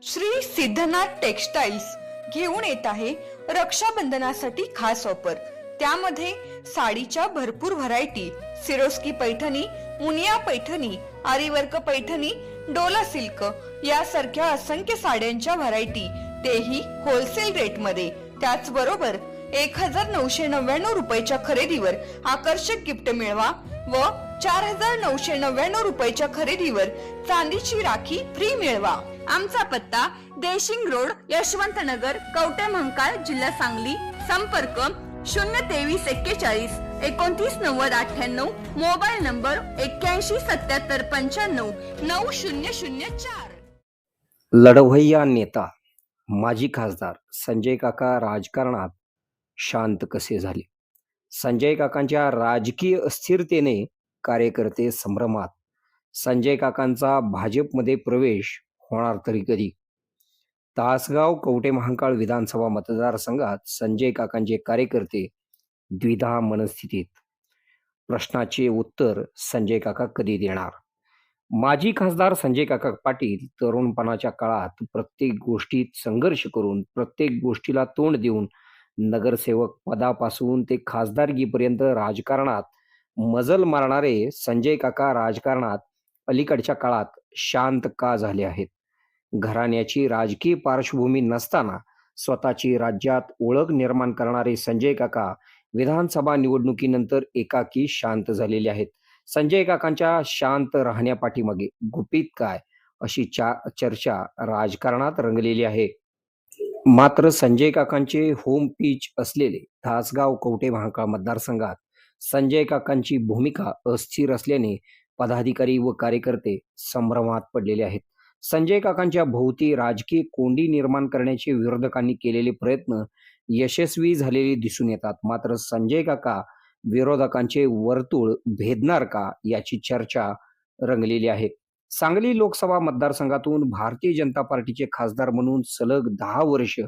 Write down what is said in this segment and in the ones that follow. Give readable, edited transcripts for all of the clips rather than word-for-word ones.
Shri Siddhanath textiles घेऊन येत आहे रक्षाबंधनासाठी खास ऑफर। त्यामध्ये साडीच्या भरपूर variety, Swarovski Paithani, Muniya Paithani, aari work Paithani, Dola silk यासारख्या असंख्य साड्यांच्या व्हरायटी, तेही होलसेल रेट मध्ये। त्याचबरोबर 1999 रुपयाच्या खरेदीवर आकर्षक गिफ्ट मिळवा व 4999 रुपयाच्या खरेदीवर चांदीची राखी फ्री मिळवा। आमचा पत्ता देशिंग रोड, यशवंत नगर, कवठे महांकाळ, जिल्हा सांगली। संपर्क 02341 299098, मोबाईल नंबर 817795 9004। लढवय्या नेता माजी खासदार संजय काका राजकारणात शांत कसे झाले? संजय काकांच्या राजकीय अस्थिरतेने कार्यकर्ते संभ्रमात। संजय काकांचा भाजपमध्ये प्रवेश होणार तरी कधी? तासगाव कवठे महांकाळ विधानसभा मतदारसंघात संजय काकांचे कार्यकर्ते द्विधा मनस्थितीत। प्रश्नाचे उत्तर संजय काका कधी देणार? माजी खासदार संजय काका पाटील तरुणपणाच्या काळात प्रत्येक गोष्टीत संघर्ष करून, प्रत्येक गोष्टीला तोंड देऊन, नगरसेवक पदापासून ते खासदारकीपर्यंत राजकारणात मजल मारणारे संजय काका राजकारणात अलीकडच्या काळात शांत का झाले आहेत? घराण्याची राजकीय पार्श्वभूमी नसताना स्वतःची राज्यात ओळख निर्माण करणारे संजय काका विधानसभा निवडणुकीनंतर एकाकी शांत झालेले आहेत। संजय काकांच्या शांत राहण्यापाठीमागे गुपित काय, अशी चर्चा राजकारणात रंगलेली आहे। मात्र संजय काकांचे होम पिच असलेले तासगाव कवठे महांकाळ मतदारसंघात संजय काकांची भूमिका अस्थिर असल्याने पदाधिकारी व कार्यकर्ते संभ्रमात पडलेले आहेत। संजय काकांच्या भोवती राजकीय कोंडी निर्माण करण्याचे विरोधकांनी केलेले प्रयत्न यशस्वी झालेले दिसून येतात। मात्र संजय काका विरोधकांचे वर्तुळ भेदणार का, याची चर्चा रंगलेली आहे। सांगली लोकसभा मतदारसंघातून भारतीय जनता पार्टीचे खासदार म्हणून सलग 10 वर्ष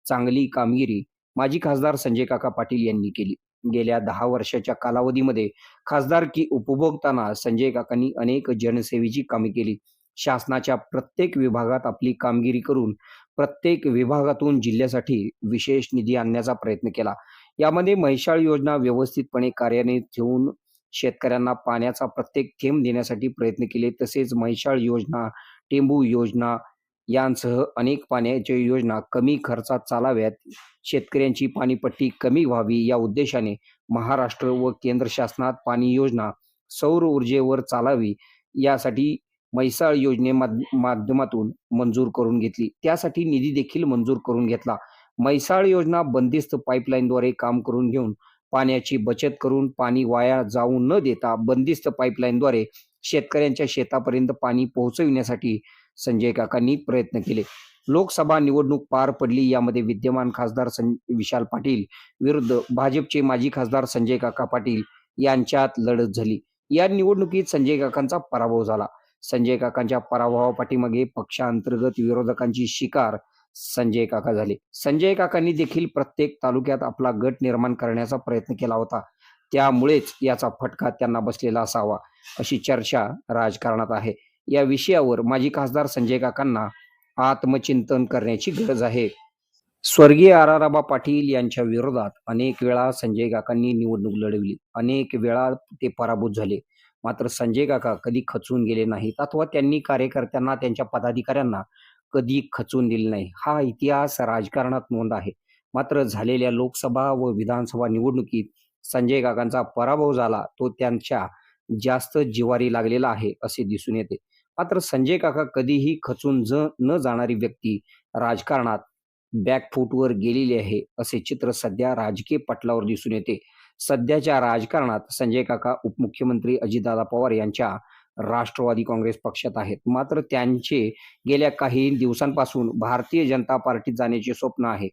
चांगली कामगिरी माजी खासदार संजय काका पाटील यांनी केली। गेल्या 10 वर्षाच्या कालावधीमध्ये खासदारकी उपभोगताना संजय काकांनी अनेक जनसेवेची कामे केली। शासनाच्या प्रत्येक विभागात आपली कामगिरी करून प्रत्येक विभागातून जिल्ह्यासाठी विशेष निधी आणण्याचा प्रयत्न केला। यामध्ये म्हैसाळ योजना व्यवस्थितपणे कार्यान्वित ठेवून शेतकऱ्यांना पाण्याचा प्रत्येक थेंब देण्यासाठी प्रयत्न केले। तसेच म्हैसाळ योजना, टेंबू योजना यांसह अनेक पाण्याच्या योजना कमी खर्चात चालाव्यात, शेतकऱ्यांची पाणीपट्टी कमी व्हावी या उद्देशाने महाराष्ट्र व केंद्र शासनात पाणी योजना सौर ऊर्जेवर चालावी यासाठी म्हैसाळ माध्यमातून मंजूर करून घेतली। त्यासाठी निधी देखील मंजूर करून घेतला। म्हैसाळ योजना बंदिस्त पाईपलाईनद्वारे काम करून घेऊन पाण्याची बचत करून पाणी वाया जाऊ न देता बंदिस्त पाईपलाईनद्वारे शेतकऱ्यांच्या शेतापर्यंत पाणी पोहोचविण्यासाठी संजय काकांनी प्रयत्न केले। लोकसभा निवडणूक पार पडली। यामध्ये विद्यमान खासदार विशाल पाटील विरुद्ध भाजपचे माजी खासदार संजय काका पाटील यांच्यात लढत झाली। या निवडणुकीत संजय काकांचा पराभव झाला। संजय काकांच्या पराभवापाठीमागे पक्षांतर्गत विरोधकांची शिकार संजय काका झाले। संजय काकांनी देखील प्रत्येक तालुक्यात आपला गट निर्माण करण्याचा प्रयत्न केला होता, त्यामुळेच याचा फटका त्यांना बसलेला असावा, अशी चर्चा राजकारणात आहे। या विषयावर माजी खासदार संजय काकांना आत्मचिंतन करण्याची गरज आहे। स्वर्गीय आराराबा पाटील यांच्या विरोधात अनेक वेळा संजय काकांनी निवडणूक लढवली, अनेक वेळा ते पराभूत झाले। मात्र संजय काका कधी खचून गेले नाहीत अथवा त्यांनी कार्यकर्त्यांना, त्यांच्या पदाधिकाऱ्यांना कधी खचून दिले नाही, हा इतिहास राजकारणात नोंद आहे। मात्र झालेल्या लोकसभा व विधानसभा निवडणुकीत संजय काकांचा पराभव झाला, तो त्यांच्या जास्त जिवारी लागलेला आहे असे दिसून येते। मात्र संजय काका कधीही खचून न जाणारी व्यक्ती राजकारणात बॅकफूटवर गेलेली आहे, असे चित्र सध्या राजकीय पटलावर दिसून येते। सध्याच्या राजकारणात संजय काका उपमुख्यमंत्री अजितदादा पवार यांच्या राष्ट्रवादी काँग्रेस पक्षात आहेत। मात्र त्यांचे गेल्या काही दिवसांपासून भारतीय जनता पार्टीत जाण्याचे स्वप्न आहे,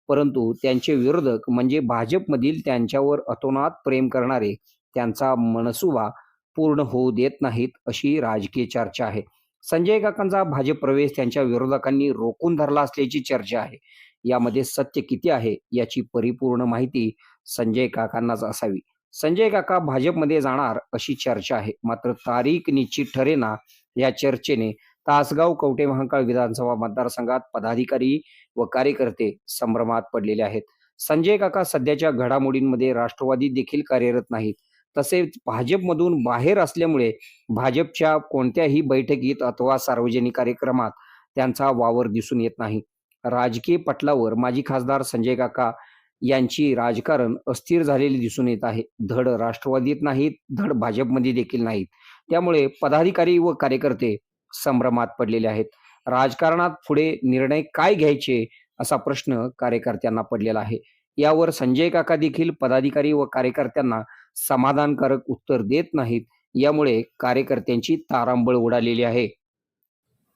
परंतु त्यांचे विरोधक म्हणजे भाजपमधील त्यांच्यावर अतोनात प्रेम करणारे त्यांचा मनसुबा पूर्ण होऊ देत नाहीत, अशी राजकीय चर्चा आहे। संजय काकांचा भाजप प्रवेश त्यांच्या विरोधकांनी रोखून धरला असल्याची चर्चा आहे। यामध्ये सत्य किती आहे याची परिपूर्ण माहिती संजय काकांनाच असावी। संजय काका भाजपमध्ये जाणार अशी चर्चा आहे, मात्र तारीख निश्चित ठरेना या चर्चेने तासगाव कवठे महांकाळ विधानसभा मतदारसंघात पदाधिकारी व कार्यकर्ते संभ्रमात पडलेले आहेत. संजय काका सध्याच्या घडामोडींमध्ये राष्ट्रवादी देखील कार्यरत नाहीत. तसेच भाजपमधून बाहेर असल्यामुळे भाजपच्या कोणत्याही बैठकीत अथवा सार्वजनिक कार्यक्रमात त्यांचा वावर दिसून येत नाही. राजकीय पटलावर माजी खासदार संजय काका यांची राजकारण अस्थिर झालेले दिसून येत आहे. धड राष्ट्रवादीत नाहीत, धड भाजपमध्ये देखील नाहीत. त्यामुळे पदाधिकारी व कार्यकर्ते संभ्रमात पडलेले आहेत. राजकारणात पुढे निर्णय काय घ्यायचे असा प्रश्न कार्यकर्त्यांना पडलेला आहे. यावर संजय काका देखील पदाधिकारी व कार्यकर्त्यांना समाधानकारक उत्तर देत नाहीत. यामुळे कार्यकर्त्यांची तारांबळ उडालेली आहे.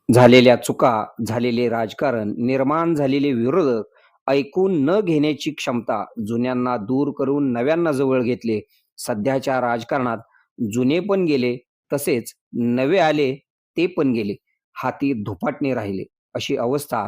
झालेल्या चुका, झालेले राजकारण, निर्माण झालेले विरोधक ऐकून न घेण्याची क्षमता, जुन्यांना दूर करून नव्यांना जवळ घेतले. सध्याच्या राजकारणात जुने पण गेले, तसेच नवे आले ते पण गेले. हाती धुपाटणे राहिले, अशी अवस्था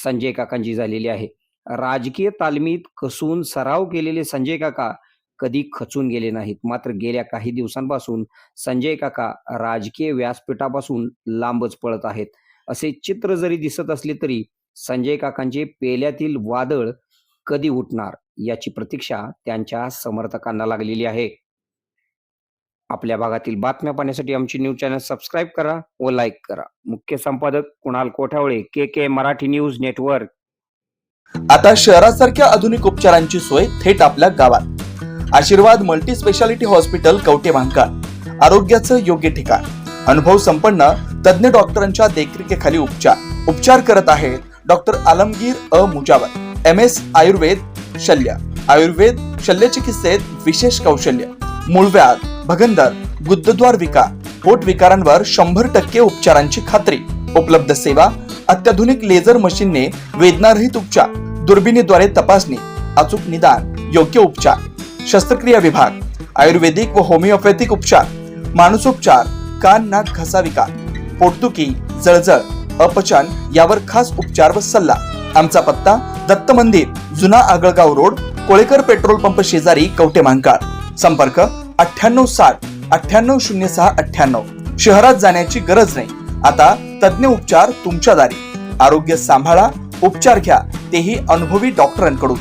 संजय काकांची झालेली आहे. राजकीय तालमीत कसून सराव केलेले संजय काका कधी खचून गेले नाहीत. मात्र गेल्या काही दिवसांपासून संजय काका राजकीय व्यासपीठापासून लांबच पळत आहेत. असे चित्र जरी दिसत असले तरी संजय काकांचे पेल्यातील वादळ कधी उठणार याची प्रतीक्षा त्यांच्या समर्थकांना लागलेली आहे. आपल्या भागातील बातम्या पाहण्यासाठी आमची न्यूज चॅनल सबस्क्राईब करा व लाईक करा. मुख्य संपादक कुणाल कोठावळे, के मराठी न्यूज नेटवर्क. आता शहरासारख्या आधुनिक उपचारांची सोय थेट आपल्या गावात. आशीर्वाद multi speciality hospital Kavathe Mahankal, आरोग्याचं योग्य ठिकाण. अनुभव संपन्न तज्ञ डॉक्टरांच्या देखरेखीखाली उपचार करत आहेत डॉक्टर आलमगीर मुजावर, MS आयुर्वेद शल्य. आयुर्वेद शल्य चिकित्सेत विशेष कौशल्य. मूळव्याध, भगंदर, गुदद्वार विकार, पोट विकारांवर 100% उपचारांची खात्री. उपलब्ध सेवा अत्याधुनिक लेझर मशीनने वेदनारहित उपचार, दुर्बिणीद्वारे तपासणी, अचूक निदान, योग्य उपचार. शस्त्रक्रिया विभाग, आयुर्वेदिक व होमिओपॅथिक उपचार, मानसोपचार, कान नाक घसा विकार, पोटदुखी, जळजळ, अपचन यावर खास उपचार व सल्ला. आमचा पत्ता दत्त मंदिर, जुना Agalgaon road, Kolekar petrol pump शेजारी, कवठे महांकाळ. संपर्क 9860 9806 98. शहरात जाण्याची गरज नाही. आता तज्ञ उपचार तुमच्या दारी. आरोग्य सांभाळा, उपचार घ्या, तेही अनुभवी डॉक्टरांकडून.